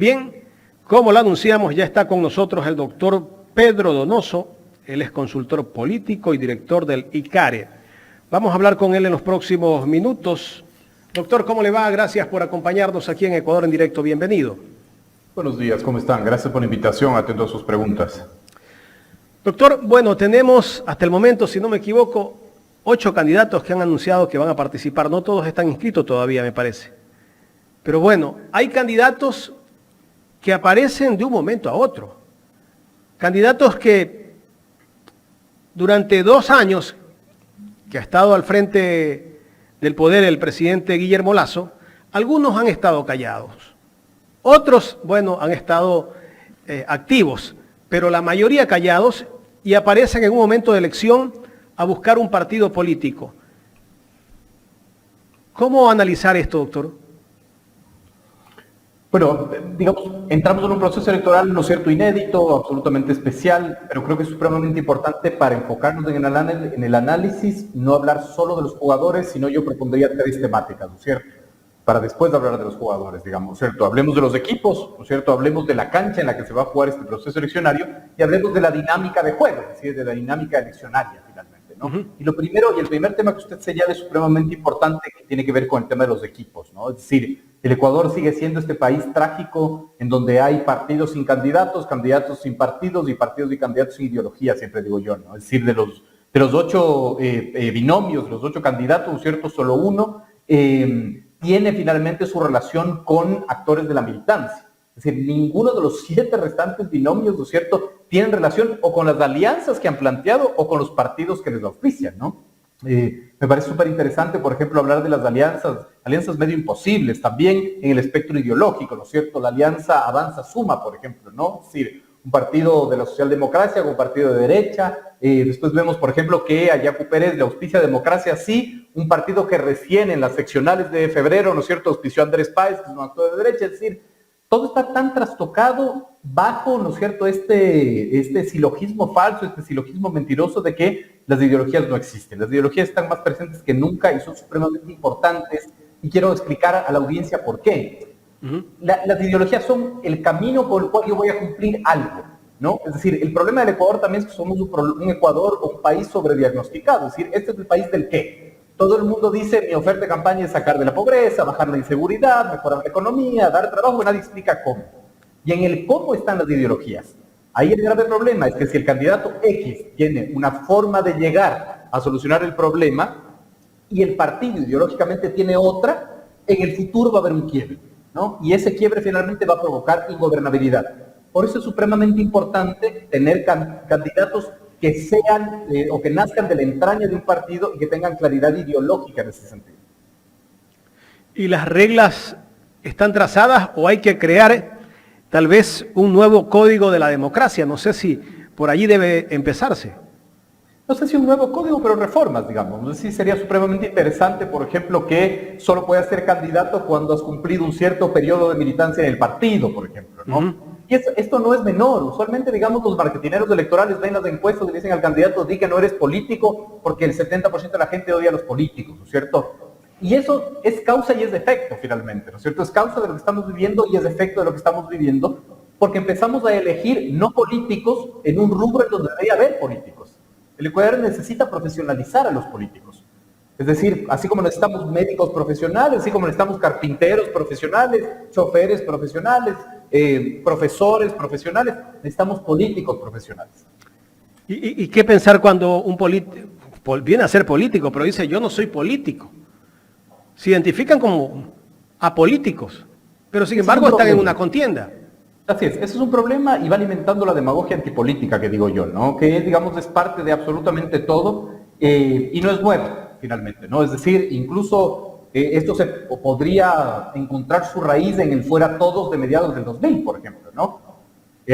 Bien, como lo anunciamos, ya está con nosotros el doctor Pedro Donoso. Él es consultor político y director del ICARE. Vamos a hablar con él en los próximos minutos. Doctor, ¿cómo le va? Gracias por acompañarnos aquí en Ecuador en Directo. Bienvenido. Buenos días, ¿cómo están? Gracias por la invitación, atento a sus preguntas. Doctor, bueno, tenemos hasta el momento, si no me equivoco, 8 candidatos que han anunciado que van a participar. No todos están inscritos todavía, me parece. Pero bueno, hay candidatos que aparecen de un momento a otro. Candidatos que durante 2 años que ha estado al frente del poder el presidente Guillermo Lasso, algunos han estado callados. Otros, bueno, han estado activos, pero la mayoría callados y aparecen en un momento de elección a buscar un partido político. ¿Cómo analizar esto, doctor? Bueno, digamos, entramos en un proceso electoral, ¿no es cierto?, inédito, absolutamente especial, pero creo que es supremamente importante para enfocarnos en el análisis, no hablar solo de los jugadores, sino yo propondría 3 temáticas, ¿no es cierto?, para después de hablar de los jugadores, digamos, ¿no es cierto? Hablemos de los equipos, ¿no es cierto?, hablemos de la cancha en la que se va a jugar este proceso eleccionario y hablemos de la dinámica de juego, es decir, de la dinámica eleccionaria, finalmente, ¿no? Y el primer tema que usted señala es supremamente importante, que tiene que ver con el tema de los equipos, ¿no? Es decir, el Ecuador sigue siendo este país trágico en donde hay partidos sin candidatos, candidatos sin partidos y partidos y candidatos sin ideología, siempre digo yo, ¿no? Es decir, de los 8 binomios, los 8 candidatos, ¿no es cierto?, solo uno tiene finalmente su relación con actores de la militancia. Es decir, ninguno de los 7 restantes binomios, ¿no es cierto?, tienen relación o con las alianzas que han planteado o con los partidos que les auspician, ¿no? Me parece súper interesante, por ejemplo, hablar de las alianzas medio imposibles, también en el espectro ideológico, ¿no es cierto? La alianza Avanza-Suma, por ejemplo, ¿no? Es decir, un partido de la socialdemocracia con un partido de derecha. Después vemos, por ejemplo, que a Yacu Pérez le auspicia Democracia Sí, un partido que recién en las seccionales de febrero, ¿no es cierto?, auspició a Andrés Páez, que es un actor de derecha. Es decir, todo está tan trastocado bajo, ¿no es cierto?, este silogismo falso, este silogismo mentiroso de que las ideologías no existen. Las ideologías están más presentes que nunca y son supremamente importantes, y quiero explicar a la audiencia por qué. Las ideologías son el camino por el cual yo voy a cumplir algo, ¿no? Es decir, el problema del Ecuador también es que somos un Ecuador o un país sobrediagnosticado. Es decir, este es el país del qué. Todo el mundo dice, mi oferta de campaña es sacar de la pobreza, bajar la inseguridad, mejorar la economía, dar trabajo, nadie explica cómo. Y en el cómo están las ideologías. Ahí el grave problema es que si el candidato X tiene una forma de llegar a solucionar el problema y el partido ideológicamente tiene otra, en el futuro va a haber un quiebre, ¿no? Y ese quiebre finalmente va a provocar ingobernabilidad. Por eso es supremamente importante tener candidatos que sean o que nazcan de la entraña de un partido y que tengan claridad ideológica en ese sentido. ¿Y las reglas están trazadas o hay que crear tal vez un nuevo código de la democracia? No sé si por allí debe empezarse. No sé si un nuevo código, pero reformas, digamos. No sé si sería supremamente interesante, por ejemplo, que solo puedas ser candidato cuando has cumplido un cierto periodo de militancia en el partido, por ejemplo, ¿no? Y esto no es menor. Usualmente, digamos, los marketineros electorales ven las encuestas y le dicen al candidato, di que no eres político, porque el 70% de la gente odia a los políticos, ¿no es cierto? Y eso es causa y es efecto, finalmente, ¿no es cierto? Es causa de lo que estamos viviendo y es efecto de lo que estamos viviendo, porque empezamos a elegir no políticos en un rubro en donde debería haber políticos. El Ecuador necesita profesionalizar a los políticos. Es decir, así como necesitamos médicos profesionales, así como necesitamos carpinteros profesionales, choferes profesionales, profesores profesionales, necesitamos políticos profesionales. ¿Y qué pensar cuando un político viene a ser político, pero dice, yo no soy político? Se identifican como apolíticos, pero sin embargo están en una contienda. Así es, ese es un problema y va alimentando la demagogia antipolítica que digo yo, ¿no? Que digamos es parte de absolutamente todo y no es nuevo, finalmente, ¿no? Es decir, incluso esto se podría encontrar su raíz en el Fuera Todos de mediados del 2000, por ejemplo, ¿no?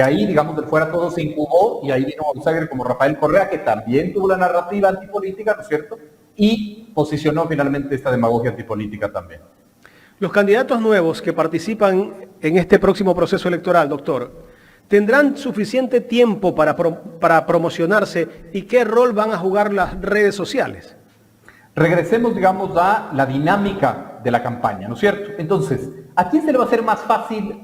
Ahí, digamos, del Fuera Todos se incubó y ahí vino outsider como Rafael Correa, que también tuvo la narrativa antipolítica, ¿no es cierto? Y posicionó finalmente esta demagogia antipolítica también. Los candidatos nuevos que participan en este próximo proceso electoral, doctor, ¿tendrán suficiente tiempo para promocionarse y qué rol van a jugar las redes sociales? Regresemos, digamos, a la dinámica de la campaña, ¿no es cierto? Entonces, ¿a quién se le va a hacer más fácil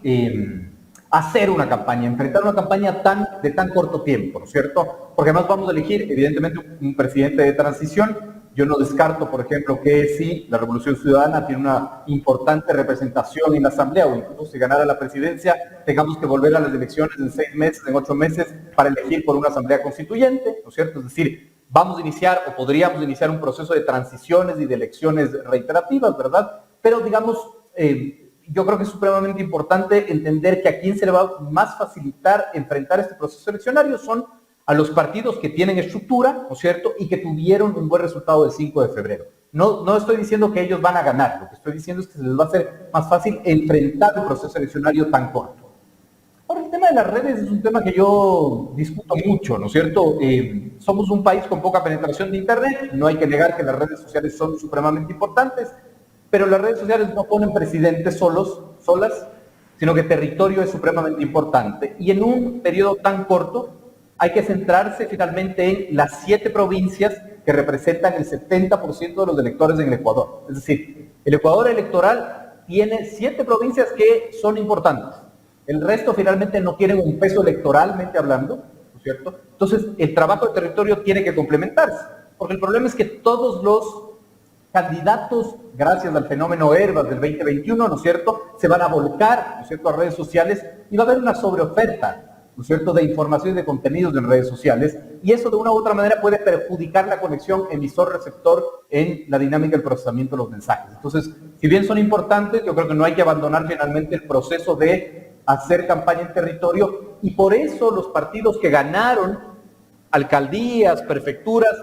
hacer una campaña, enfrentar una campaña de tan corto tiempo, ¿no es cierto? Porque además vamos a elegir, evidentemente, un presidente de transición. Yo no descarto, por ejemplo, que si la Revolución Ciudadana tiene una importante representación en la Asamblea, o incluso si ganara la presidencia, tengamos que volver a las elecciones en 6 meses, en 8 meses, para elegir por una Asamblea Constituyente, ¿no es cierto? Es decir, vamos a iniciar, o podríamos iniciar un proceso de transiciones y de elecciones reiterativas, ¿verdad? Pero, digamos, yo creo que es supremamente importante entender que a quien se le va más facilitar enfrentar este proceso eleccionario son a los partidos que tienen estructura, ¿no es cierto?, y que tuvieron un buen resultado el 5 de febrero. No estoy diciendo que ellos van a ganar, lo que estoy diciendo es que se les va a hacer más fácil enfrentar un proceso eleccionario tan corto. Ahora, el tema de las redes es un tema que yo discuto mucho, ¿no es cierto? Somos un país con poca penetración de Internet, no hay que negar que las redes sociales son supremamente importantes, pero las redes sociales no ponen presidentes solas, sino que territorio es supremamente importante. Y en un periodo tan corto hay que centrarse finalmente en las 7 provincias que representan el 70% de los electores en el Ecuador. Es decir, el Ecuador electoral tiene 7 provincias que son importantes. El resto finalmente no tienen un peso electoralmente hablando, ¿no es cierto? Entonces, el trabajo de territorio tiene que complementarse, porque el problema es que todos los candidatos, gracias al fenómeno Herbas del 2021, ¿no es cierto?, se van a volcar, ¿no es cierto?, a redes sociales y va a haber una sobreoferta, ¿no es cierto?, de información y de contenidos en redes sociales, y eso de una u otra manera puede perjudicar la conexión emisor-receptor en la dinámica del procesamiento de los mensajes. Entonces, si bien son importantes, yo creo que no hay que abandonar finalmente el proceso de hacer campaña en territorio, y por eso los partidos que ganaron alcaldías, prefecturas,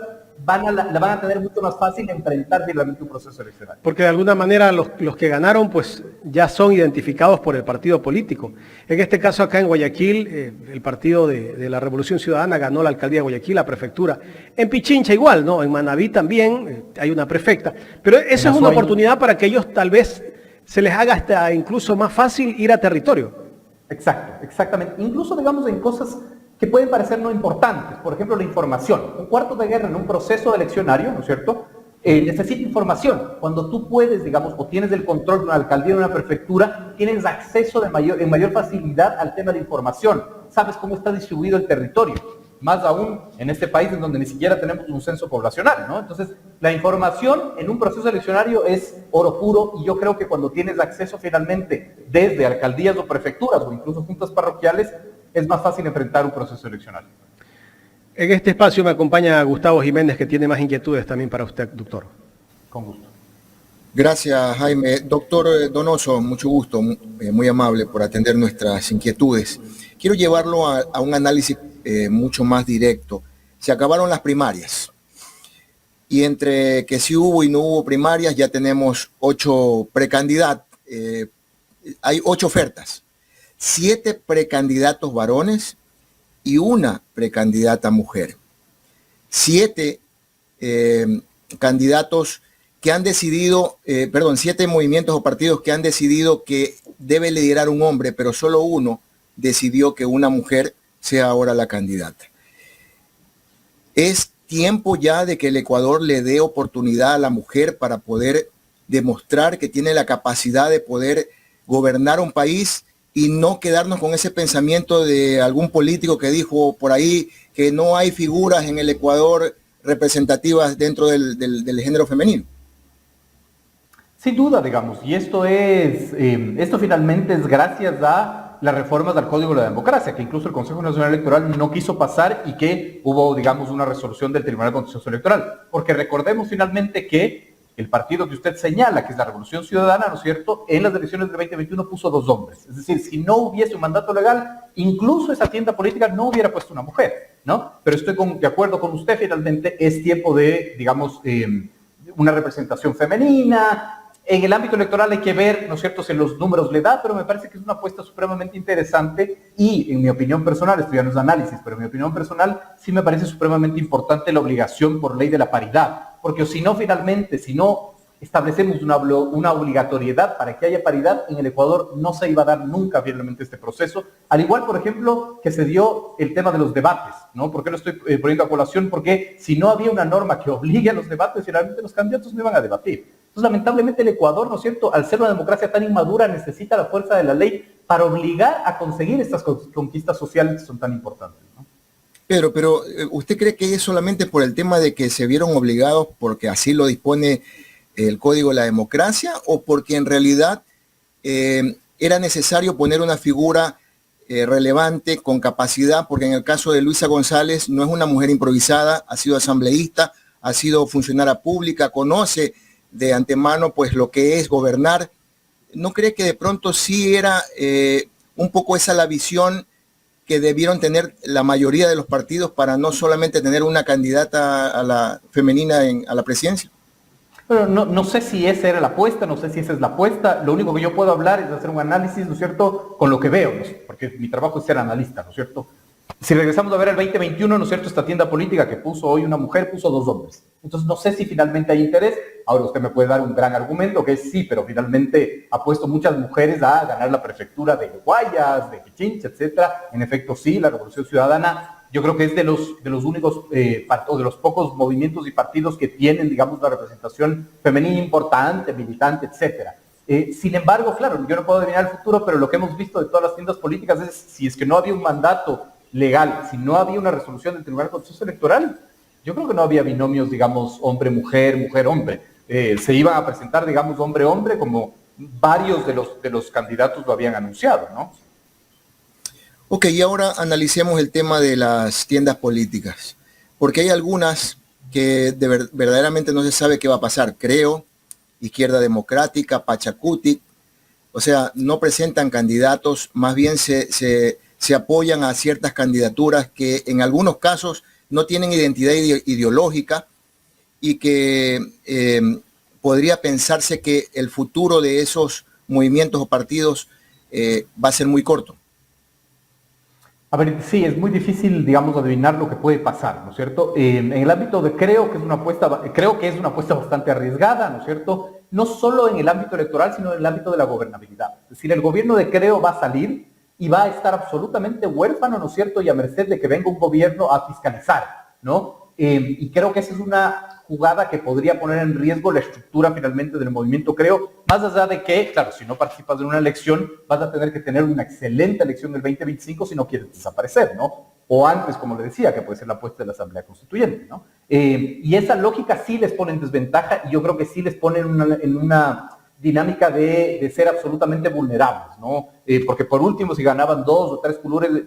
la van a tener mucho más fácil enfrentar finalmente un proceso electoral. Porque de alguna manera los que ganaron pues ya son identificados por el partido político. En este caso acá en Guayaquil, el partido de la Revolución Ciudadana ganó la alcaldía de Guayaquil, la prefectura. En Pichincha igual, ¿no? En Manabí también hay una prefecta. Pero eso es una oportunidad para que ellos tal vez se les haga hasta incluso más fácil ir a territorio. Exacto, exactamente. Incluso digamos en cosas que pueden parecer no importantes, por ejemplo la información. Un cuarto de guerra en un proceso eleccionario, ¿no es cierto?, necesita información. Cuando tú puedes, digamos, o tienes el control de una alcaldía o de una prefectura, tienes acceso en mayor facilidad al tema de información. Sabes cómo está distribuido el territorio, más aún en este país en donde ni siquiera tenemos un censo poblacional, ¿no? Entonces, la información en un proceso eleccionario es oro puro, y yo creo que cuando tienes acceso finalmente desde alcaldías o prefecturas o incluso juntas parroquiales, es más fácil enfrentar un proceso eleccionario. En este espacio me acompaña Gustavo Jiménez, que tiene más inquietudes también para usted, doctor. Con gusto. Gracias, Jaime. Doctor Donoso, mucho gusto, muy amable por atender nuestras inquietudes. Quiero llevarlo a un análisis mucho más directo. Se acabaron las primarias, y entre que sí hubo y no hubo primarias, ya tenemos 8 precandidatos, hay 8 ofertas. 7 precandidatos varones y 1 precandidata mujer. 7 candidatos que han decidido, 7 movimientos o partidos que han decidido que debe liderar un hombre, pero solo uno decidió que una mujer sea ahora la candidata. Es tiempo ya de que el Ecuador le dé oportunidad a la mujer para poder demostrar que tiene la capacidad de poder gobernar un país, y no quedarnos con ese pensamiento de algún político que dijo por ahí que no hay figuras en el Ecuador representativas dentro del género femenino. Sin duda, digamos, y esto finalmente es gracias a las reformas del Código de la Democracia, que incluso el Consejo Nacional Electoral no quiso pasar, y que hubo, digamos, una resolución del Tribunal Contencioso Electoral. Porque recordemos finalmente que el partido que usted señala, que es la Revolución Ciudadana, ¿no es cierto?, en las elecciones del 2021 puso 2 hombres. Es decir, si no hubiese un mandato legal, incluso esa tienda política no hubiera puesto una mujer, ¿no? Pero estoy de acuerdo con usted, finalmente es tiempo de, digamos, una representación femenina. En el ámbito electoral hay que ver, ¿no es cierto?, si los números le da, pero me parece que es una apuesta supremamente interesante, y en mi opinión personal, esto ya no es análisis, pero en mi opinión personal sí me parece supremamente importante la obligación por ley de la paridad, porque si no, finalmente, si no establecemos una obligatoriedad para que haya paridad, en el Ecuador no se iba a dar nunca finalmente este proceso, al igual, por ejemplo, que se dio el tema de los debates, ¿no? ¿Por qué lo estoy poniendo a colación? Porque si no había una norma que obligue a los debates, finalmente los candidatos no iban a debatir. Entonces, Entonces, lamentablemente el Ecuador, ¿no es cierto?, al ser una democracia tan inmadura, necesita la fuerza de la ley para obligar a conseguir estas conquistas sociales que son tan importantes, ¿no? Pedro, pero ¿usted cree que es solamente por el tema de que se vieron obligados porque así lo dispone el Código de la Democracia, o porque en realidad era necesario poner una figura relevante, con capacidad? Porque en el caso de Luisa González no es una mujer improvisada, ha sido asambleísta, ha sido funcionaria pública, conoce de antemano pues lo que es gobernar. ¿No cree que de pronto sí era un poco esa la visión que debieron tener la mayoría de los partidos para no solamente tener una candidata a la femenina a la presidencia? Bueno, no sé si esa era la apuesta, no sé si esa es la apuesta. Lo único que yo puedo hablar es hacer un análisis, ¿no es cierto?, con lo que veo, ¿no? Porque mi trabajo es ser analista, ¿no es cierto? Si regresamos a ver el 2021, ¿no es cierto?, esta tienda política que puso hoy una mujer, puso 2 hombres. Entonces no sé si finalmente hay interés. Ahora usted me puede dar un gran argumento, que es sí, pero finalmente ha puesto muchas mujeres a ganar la prefectura de Guayas, de Pichincha, etcétera. En efecto, sí, la Revolución Ciudadana, yo creo que es de los únicos, o de los pocos movimientos y partidos que tienen, digamos, una representación femenina importante, militante, etcétera. Sin embargo, claro, yo no puedo adivinar el futuro, pero lo que hemos visto de todas las tiendas políticas es, si es que no había un mandato legal, si no había una resolución del Tribunal Contencioso Electoral, yo creo que no había binomios, digamos, hombre-mujer, mujer-hombre. Se iban a presentar, digamos, hombre-hombre, como varios de los candidatos lo habían anunciado, ¿no? Ok, y ahora analicemos el tema de las tiendas políticas, porque hay algunas que verdaderamente no se sabe qué va a pasar. Creo, Izquierda Democrática, Pachacutic, o sea, no presentan candidatos, más bien se apoyan a ciertas candidaturas que en algunos casos no tienen identidad ideológica, y que podría pensarse que el futuro de esos movimientos o partidos va a ser muy corto. A ver, sí, es muy difícil, digamos, adivinar lo que puede pasar, ¿no es cierto? En el ámbito de creo que es una apuesta bastante arriesgada, ¿no es cierto? No solo en el ámbito electoral, sino en el ámbito de la gobernabilidad. Es decir, el gobierno de Creo va a salir y va a estar absolutamente huérfano, ¿no es cierto?, y a merced de que venga un gobierno a fiscalizar, ¿no? Y creo que esa es una jugada que podría poner en riesgo la estructura finalmente del movimiento Creo, más allá de que, claro, si no participas en una elección, vas a tener que tener una excelente elección del 2025 si no quieres desaparecer, ¿no? O antes, como le decía, que puede ser la apuesta de la Asamblea Constituyente, ¿no? Y esa lógica sí les pone en desventaja, y yo creo que sí les pone en una dinámica de ser absolutamente vulnerables, ¿no? Porque por último, si ganaban 2 o 3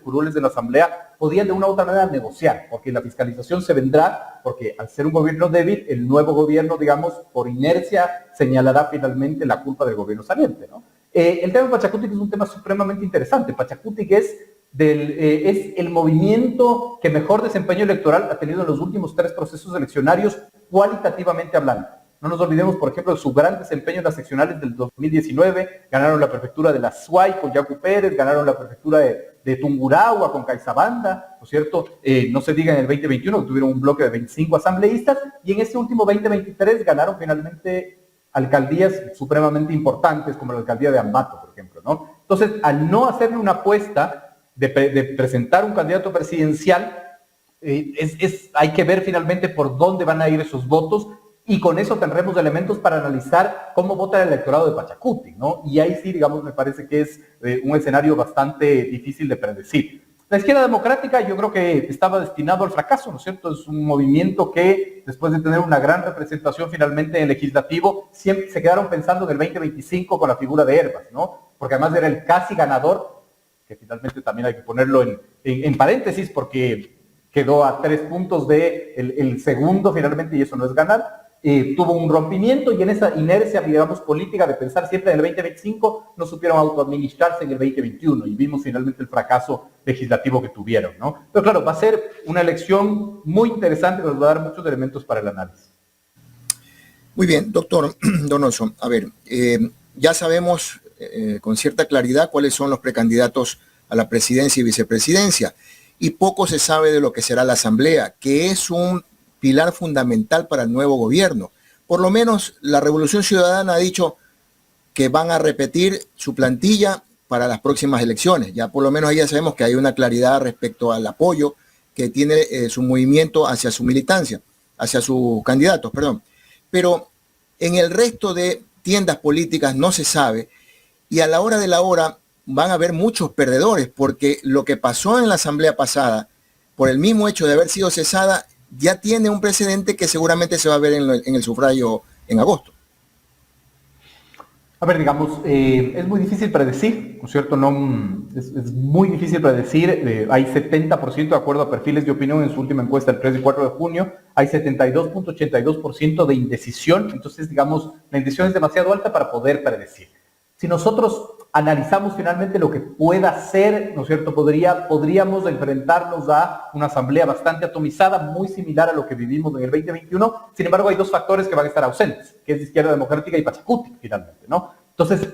curules de la Asamblea, podían de una u otra manera negociar, porque la fiscalización se vendrá, porque al ser un gobierno débil, el nuevo gobierno, digamos, por inercia, señalará finalmente la culpa del gobierno saliente, ¿no? El tema de Pachacutic es un tema supremamente interesante. Pachacutic es el movimiento que mejor desempeño electoral ha tenido en los últimos 3 procesos eleccionarios, cualitativamente hablando. No nos olvidemos, por ejemplo, de su gran desempeño en las seccionales del 2019, ganaron la prefectura de la Suay con Yacu Pérez, ganaron la prefectura de Tungurahua con Caizabanda, ¿no es cierto? No se diga en el 2021, que tuvieron un bloque de 25 asambleístas, y en este último 2023 ganaron finalmente alcaldías supremamente importantes, como la alcaldía de Ambato, por ejemplo, ¿no? Entonces, al no hacerle una apuesta de presentar un candidato presidencial, hay que ver finalmente por dónde van a ir esos votos, y con eso tendremos elementos para analizar cómo vota el electorado de Pachacutic, ¿no? Y ahí sí, digamos, me parece que es un escenario bastante difícil de predecir. La Izquierda Democrática yo creo que estaba destinado al fracaso, ¿no es cierto? Es un movimiento que, después de tener una gran representación finalmente en el legislativo, siempre se quedaron pensando en el 2025 con la figura de Herbas, ¿no? Porque además era el casi ganador, que finalmente también hay que ponerlo en paréntesis, porque quedó a 3 puntos de el segundo finalmente, y eso no es ganar. Tuvo un rompimiento, y en esa inercia, digamos, política de pensar siempre en el 2025, no supieron autoadministrarse en el 2021 y vimos finalmente el fracaso legislativo que tuvieron, ¿no? Pero claro, va a ser una elección muy interesante que nos va a dar muchos elementos para el análisis. Muy bien, doctor Donoso. A ver, ya sabemos con cierta claridad cuáles son los precandidatos a la presidencia y vicepresidencia, y poco se sabe de lo que será la Asamblea, que es un pilar fundamental para el nuevo gobierno. Por lo menos la Revolución Ciudadana ha dicho que van a repetir su plantilla para las próximas elecciones. Ya por lo menos ahí ya sabemos que hay una claridad respecto al apoyo que tiene su movimiento hacia su militancia, hacia sus candidatos, perdón. Pero En el resto de tiendas políticas no se sabe, y a la hora de la hora van a haber muchos perdedores, porque lo que pasó en la asamblea pasada, por el mismo hecho de haber sido cesada, ya tiene un precedente que seguramente se va a ver en el sufragio en agosto. A ver, digamos, es muy difícil predecir, ¿no es cierto? No, es muy difícil predecir. Hay 70% de acuerdo a perfiles de opinión en su última encuesta el 3 y 4 de junio. Hay 72.82% de indecisión. Entonces, digamos, la indecisión es demasiado alta para poder predecir. Si nosotros analizamos finalmente lo que pueda ser, ¿no es cierto? Podríamos enfrentarnos a una asamblea bastante atomizada, muy similar a lo que vivimos en el 2021. Sin embargo, hay dos factores que van a estar ausentes, que es Izquierda Democrática y Pachacuti, finalmente, ¿no? Entonces,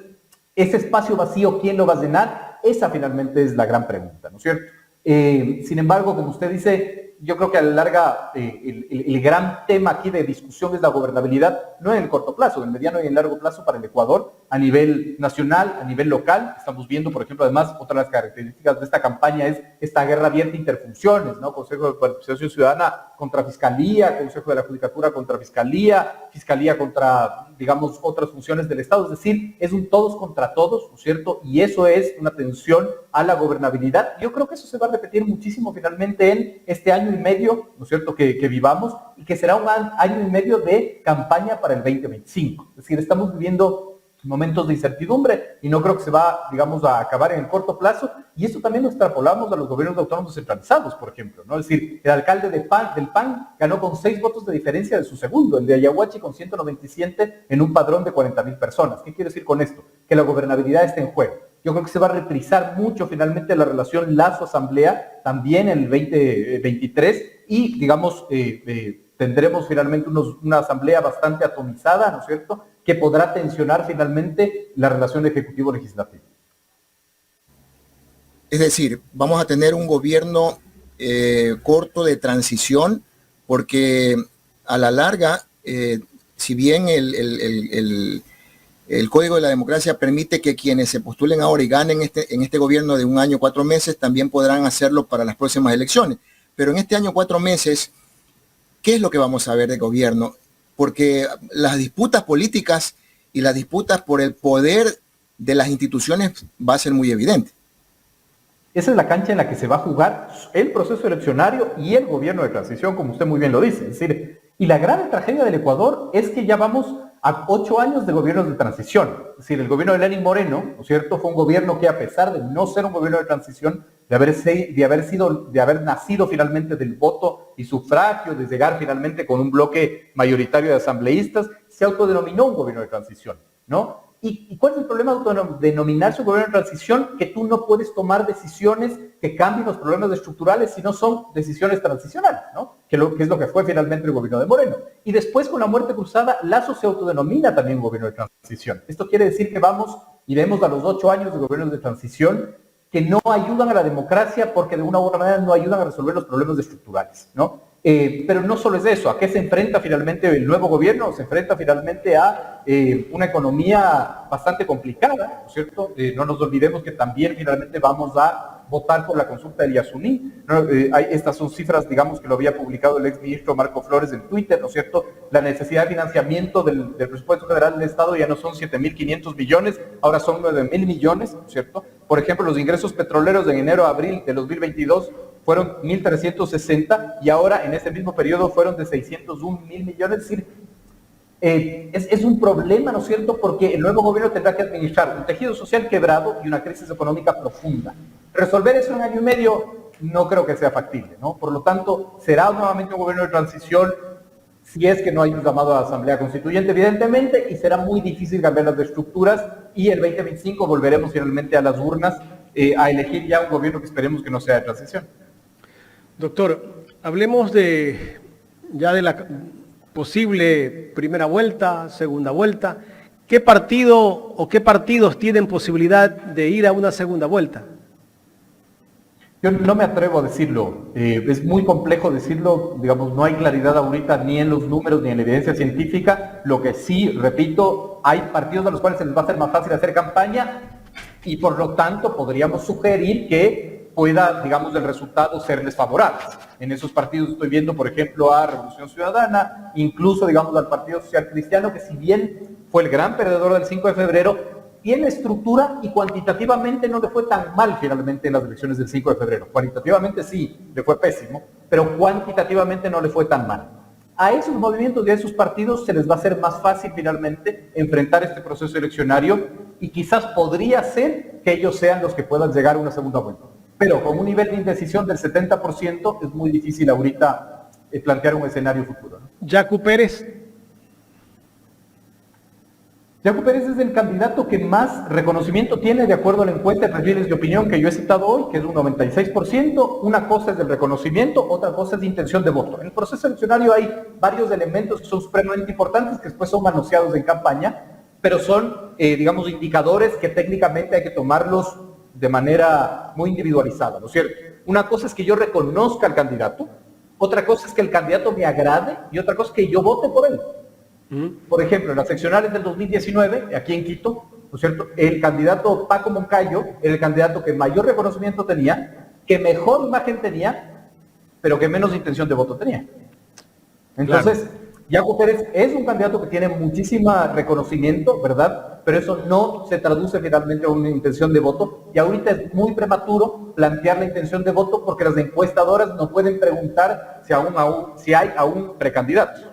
ese espacio vacío, ¿quién lo va a llenar? Esa finalmente es la gran pregunta, ¿no es cierto? Sin embargo, como usted dice, yo creo que a la larga el gran tema aquí de discusión es la gobernabilidad, no en el corto plazo, en el mediano y en el largo plazo para el Ecuador, a nivel nacional, a nivel local. Estamos viendo, por ejemplo, además, otra de las características de esta campaña es esta guerra abierta de interfunciones, ¿no? Consejo de Participación Ciudadana contra Fiscalía, Consejo de la Judicatura contra Fiscalía, Fiscalía contra, digamos, otras funciones del Estado. Es decir, es un todos contra todos, ¿no es cierto? Y eso es una tensión a la gobernabilidad. Yo creo que eso se va a repetir muchísimo finalmente en este año y medio, ¿no es cierto?, que vivamos, y que será un año y medio de campaña para el 2025. Es decir, estamos viviendo momentos de incertidumbre y no creo que se va, digamos, a acabar en el corto plazo, y esto también lo extrapolamos a los gobiernos autónomos centralizados, por ejemplo, ¿no? Es decir, el alcalde del PAN ganó con 6 votos de diferencia de su segundo, el de Ayahuachi con 197 en un padrón de 40,000 personas. ¿Qué quiere decir con esto? Que la gobernabilidad está en juego. Yo creo que se va a reprisar mucho finalmente la relación Lazo-Asamblea también en el 2023 y, digamos, tendremos finalmente una asamblea bastante atomizada, ¿no es cierto?, que podrá tensionar finalmente la relación ejecutivo-legislativa. Es decir, vamos a tener un gobierno corto de transición, porque a la larga, si bien el Código de la Democracia permite que quienes se postulen ahora y ganen en este gobierno de 1 año 4 meses, también podrán hacerlo para las próximas elecciones. Pero en este año 4 meses, ¿qué es lo que vamos a ver de gobierno? Porque las disputas políticas y las disputas por el poder de las instituciones va a ser muy evidente. Esa es la cancha en la que se va a jugar el proceso eleccionario y el gobierno de transición, como usted muy bien lo dice. Es decir, y la grave tragedia del Ecuador es que ya vamos a 8 años de gobiernos de transición. Es decir, el gobierno de Lenín Moreno, ¿no es cierto?, fue un gobierno que, a pesar de no ser un gobierno de transición, de haber nacido finalmente del voto y sufragio, de llegar finalmente con un bloque mayoritario de asambleístas, se autodenominó un gobierno de transición, ¿no? ¿Y cuál es el problema de denominarse un gobierno de transición? Que tú no puedes tomar decisiones que cambien los problemas estructurales si no son decisiones transicionales, ¿no? Que es lo que fue finalmente el gobierno de Moreno. Y después, con la muerte cruzada, Lazo se autodenomina también un gobierno de transición. Esto quiere decir que iremos a los 8 años de gobiernos de transición que no ayudan a la democracia porque de una u otra manera no ayudan a resolver los problemas estructurales, ¿no? Pero no solo es eso. ¿A qué se enfrenta finalmente el nuevo gobierno? Se enfrenta finalmente a una economía bastante complicada, ¿no es cierto? No nos olvidemos que también finalmente vamos a votar por la consulta del Yasuní, ¿no? Estas son cifras, digamos, que lo había publicado el exministro Marco Flores en Twitter, ¿no es cierto? La necesidad de financiamiento del presupuesto federal del Estado ya no son 7.500 millones, ahora son 9.000 millones, ¿no es cierto? Por ejemplo, los ingresos petroleros de enero a abril de 2022 fueron 1.360 y ahora en ese mismo periodo fueron de 601.000 millones. Es decir, es un problema, ¿no es cierto?, porque el nuevo gobierno tendrá que administrar un tejido social quebrado y una crisis económica profunda. Resolver eso en 1 año y medio no creo que sea factible, ¿no? Por lo tanto, será nuevamente un gobierno de transición si es que no hay un llamado a la Asamblea Constituyente, evidentemente, y será muy difícil cambiar las estructuras, y el 2025 volveremos finalmente a las urnas a elegir ya un gobierno que esperemos que no sea de transición. Doctor, hablemos ya de la posible primera vuelta, segunda vuelta. ¿Qué partido o qué partidos tienen posibilidad de ir a una segunda vuelta? Yo no me atrevo a decirlo, es muy complejo decirlo, digamos, no hay claridad ahorita ni en los números ni en la evidencia científica. Lo que sí, repito, hay partidos a los cuales se les va a hacer más fácil hacer campaña y por lo tanto podríamos sugerir que pueda, digamos, el resultado serles favorable. En esos partidos estoy viendo, por ejemplo, a Revolución Ciudadana, incluso, digamos, al Partido Social Cristiano, que si bien fue el gran perdedor del 5 de febrero, tiene estructura y cuantitativamente no le fue tan mal finalmente en las elecciones del 5 de febrero. Cualitativamente sí, le fue pésimo, pero cuantitativamente no le fue tan mal. A esos movimientos y a esos partidos se les va a hacer más fácil finalmente enfrentar este proceso eleccionario y quizás podría ser que ellos sean los que puedan llegar a una segunda vuelta. Pero con un nivel de indecisión del 70% es muy difícil ahorita plantear un escenario futuro, ¿no? Yacu Pérez. Yacu Pérez es el candidato que más reconocimiento tiene de acuerdo a la encuesta de perfiles de opinión que yo he citado hoy, que es un 96%. Una cosa es el reconocimiento, otra cosa es la intención de voto. En el proceso eleccionario hay varios elementos que son supremamente importantes, que después son manoseados en campaña, pero son, digamos, indicadores que técnicamente hay que tomarlos de manera muy individualizada, ¿no es cierto? Una cosa es que yo reconozca al candidato, otra cosa es que el candidato me agrade y otra cosa es que yo vote por él. Por ejemplo, en las seccionales del 2019, aquí en Quito, ¿no es cierto?, el candidato Paco Moncayo era el candidato que mayor reconocimiento tenía, que mejor imagen tenía, pero que menos intención de voto tenía. Entonces, claro, Yacu Pérez es un candidato que tiene muchísimo reconocimiento, ¿verdad? Pero eso no se traduce finalmente a una intención de voto. Y ahorita es muy prematuro plantear la intención de voto porque las encuestadoras no pueden preguntar si hay aún precandidatos.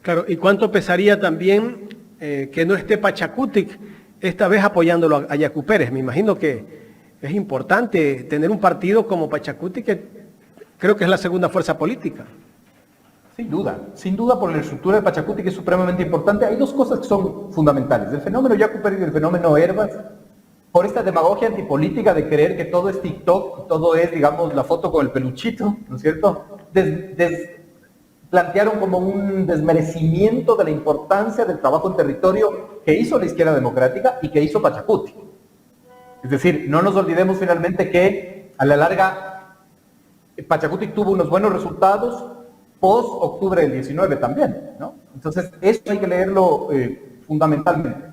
Claro, ¿y cuánto pesaría también que no esté Pachacutic esta vez apoyándolo a Yacu Pérez? Me imagino que es importante tener un partido como Pachacutic, que creo que es la segunda fuerza política. Sin duda por la estructura de Pachacutic, que es supremamente importante. Hay dos cosas que son fundamentales: el fenómeno Yacu Pérez y el fenómeno Herbas, por esta demagogia antipolítica de creer que todo es TikTok, todo es, digamos, la foto con el peluchito, ¿no es cierto? Plantearon como un desmerecimiento de la importancia del trabajo en territorio que hizo la izquierda democrática y que hizo Pachacutic. Es decir, no nos olvidemos finalmente que a la larga Pachacutic tuvo unos buenos resultados post-octubre del 19 también, ¿no? Entonces, eso hay que leerlo fundamentalmente.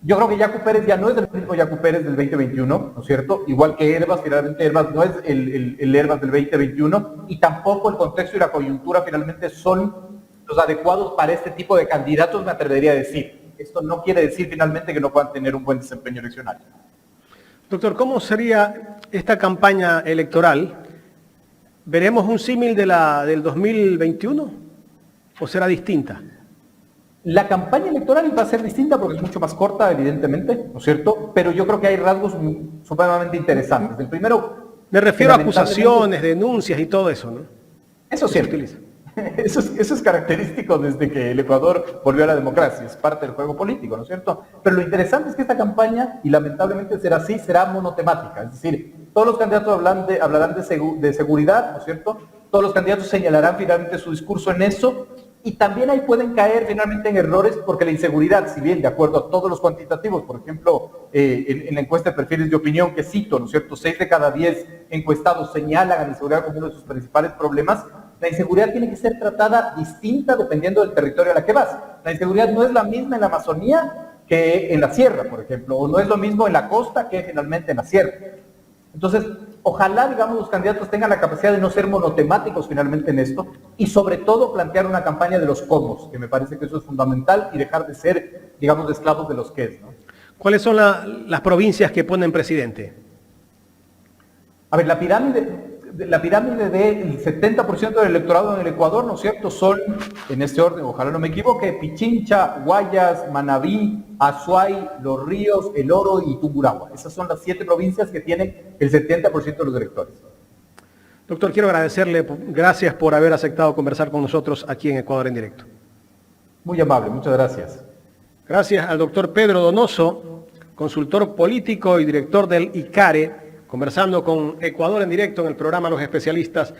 Yo creo que Yacu Pérez ya no es el mismo Yacu Pérez del 2021, ¿no es cierto? Igual que Herbas, finalmente Herbas no es el Herbas del 2021 y tampoco el contexto y la coyuntura finalmente son los adecuados para este tipo de candidatos, me atrevería a decir. Esto no quiere decir finalmente que no puedan tener un buen desempeño eleccionario. Doctor, ¿cómo sería esta campaña electoral? ¿Veremos un símil del 2021 o será distinta? La campaña electoral va a ser distinta porque es mucho más corta, evidentemente, ¿no es cierto? Pero yo creo que hay rasgos supremamente interesantes. El primero... Me refiero a acusaciones, denuncias y todo eso, ¿no? Eso sí, eso es característico desde que el Ecuador volvió a la democracia, es parte del juego político, ¿no es cierto? Pero lo interesante es que esta campaña, y lamentablemente será así, será monotemática, es decir, todos los candidatos hablarán de seguridad, ¿no es cierto? Todos los candidatos señalarán finalmente su discurso en eso, y también ahí pueden caer finalmente en errores porque la inseguridad, si bien de acuerdo a todos los cuantitativos, por ejemplo, en la encuesta de perfiles de opinión que cito, ¿no es cierto?, 6 de cada 10 encuestados señalan a la inseguridad como uno de sus principales problemas. La inseguridad tiene que ser tratada distinta dependiendo del territorio a la que vas. La inseguridad no es la misma en la Amazonía que en la sierra, por ejemplo, o no es lo mismo en la costa que finalmente en la sierra. Entonces, ojalá, digamos, los candidatos tengan la capacidad de no ser monotemáticos finalmente en esto y sobre todo plantear una campaña de los cómo, que me parece que eso es fundamental, y dejar de ser, digamos, esclavos de los qués, ¿no? ¿Cuáles son las provincias que ponen presidente? A ver, la pirámide del 70% del electorado en el Ecuador, ¿no es cierto?, son, en este orden, ojalá no me equivoque, Pichincha, Guayas, Manabí, Azuay, Los Ríos, El Oro y Tungurahua. Esas son las 7 provincias que tienen el 70% de los electores. Doctor, quiero agradecerle, gracias por haber aceptado conversar con nosotros aquí en Ecuador en Directo. Muy amable, muchas gracias. Gracias al doctor Pedro Donoso, consultor político y director del ICARE, conversando con Ecuador en Directo en el programa Los Especialistas.